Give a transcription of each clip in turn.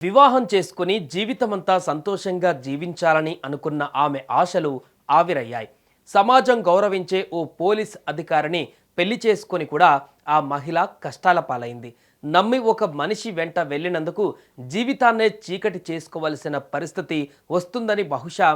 వివాహం చేసుకుని జీవితమంతా సంతోషంగా జీవించాలని అనుకున్న ఆమె ఆశలు ఆవిరయ్యాయి. సమాజం గౌరవించే ఓ పోలీస్ అధికారిని పెళ్లి చేసుకొని కూడా ఆ మహిళ కష్టాల పాలైంది. నమ్మి ఒక మనిషి వెంట వెళ్ళినందుకు జీవితాన్నే చీకటి చేసుకోవలసిన పరిస్థితి వస్తుందని బహుశా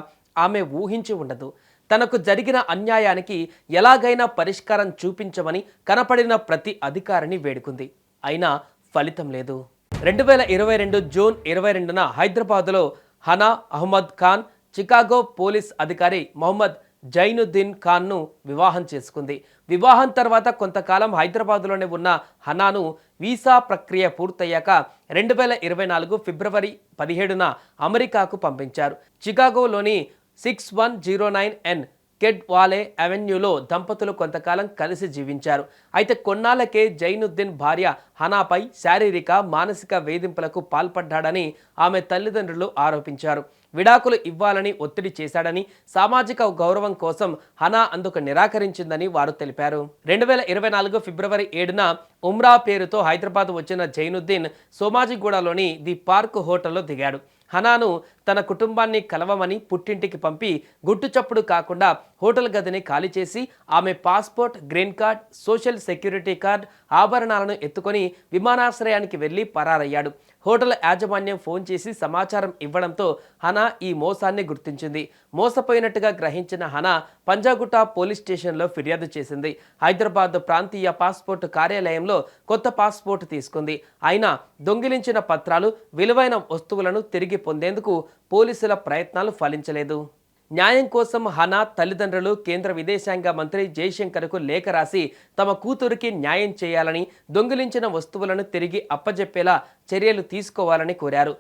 ఆమె ఊహించి ఉండదు. తనకు జరిగిన అన్యాయానికి ఎలాగైనా పరిష్కారం చూపించమని కనపడిన ప్రతి అధికారిని వేడుకుంది. అయినా ఫలితం లేదు. 2022 జూన్ 22న హైదరాబాద్లో హనా అహ్మద్ ఖాన్ చికాగో పోలీస్ అధికారి మొహమ్మద్ జైనుద్దీన్ ఖాన్ను వివాహం చేసుకుంది. వివాహం తర్వాత కొంతకాలం హైదరాబాద్లోనే ఉన్న హనాను వీసా ప్రక్రియ పూర్తయ్యాక 2024 ఫిబ్రవరి 17న అమెరికాకు పంపించారు. చికాగోలోని 6109 కెడ్ వాలే అవెన్యూలో దంపతులు కొంతకాలం కలిసి జీవించారు. అయితే కొన్నాళ్లకే జైనుద్దీన్ భార్య హనాపై శారీరక మానసిక వేధింపులకు పాల్పడ్డాడని ఆమె తల్లిదండ్రులు ఆరోపించారు. విడాకులు ఇవ్వాలని ఒత్తిడి చేశాడని, సామాజిక గౌరవం కోసం హనా అందుకు నిరాకరించిందని వారు తెలిపారు. 2024 ఫిబ్రవరి 7న ఉమ్రా పేరుతో హైదరాబాద్ వచ్చిన జైనుద్దీన్ సోమాజిగూడలోని ది పార్క్ హోటల్లో దిగాడు. హనాను తన కుటుంబాన్ని కలవమని పుట్టింటికి పంపి గుట్టుచప్పుడు కాకుండా హోటల్ గదిని ఖాళీ చేసి ఆమె passport, green card, social security card, ఆభరణాలను ఎత్తుకొని విమానాశ్రయానికి వెళ్లి పరారయ్యాడు. హోటల్ యాజమాన్యం ఫోన్ చేసి సమాచారం ఇవ్వడంతో హనా ఈ మోసాన్ని గుర్తించింది. మోసపోయినట్టుగా గ్రహించిన హనా పంజాగుట్ట పోలీస్ స్టేషన్లో ఫిర్యాదు చేసింది. హైదరాబాద్ ప్రాంతీయ పాస్పోర్ట్ కార్యాలయంలో కొత్త పాస్పోర్ట్ తీసుకుంది. అయినా దొంగిలించిన పత్రాలు, విలువైన వస్తువులను తిరిగి పొందేందుకు పోలీసుల ప్రయత్నాలు ఫలించలేదు. న్యాయం కోసం హనా తల్లిదండ్రులు కేంద్ర విదేశాంగ మంత్రి జైశంకర్కు లేఖ రాసి తమ కూతురికి న్యాయం చేయాలని, దొంగిలించిన వస్తువులను తిరిగి అప్పజెప్పేలా చర్యలు తీసుకోవాలని కోరారు.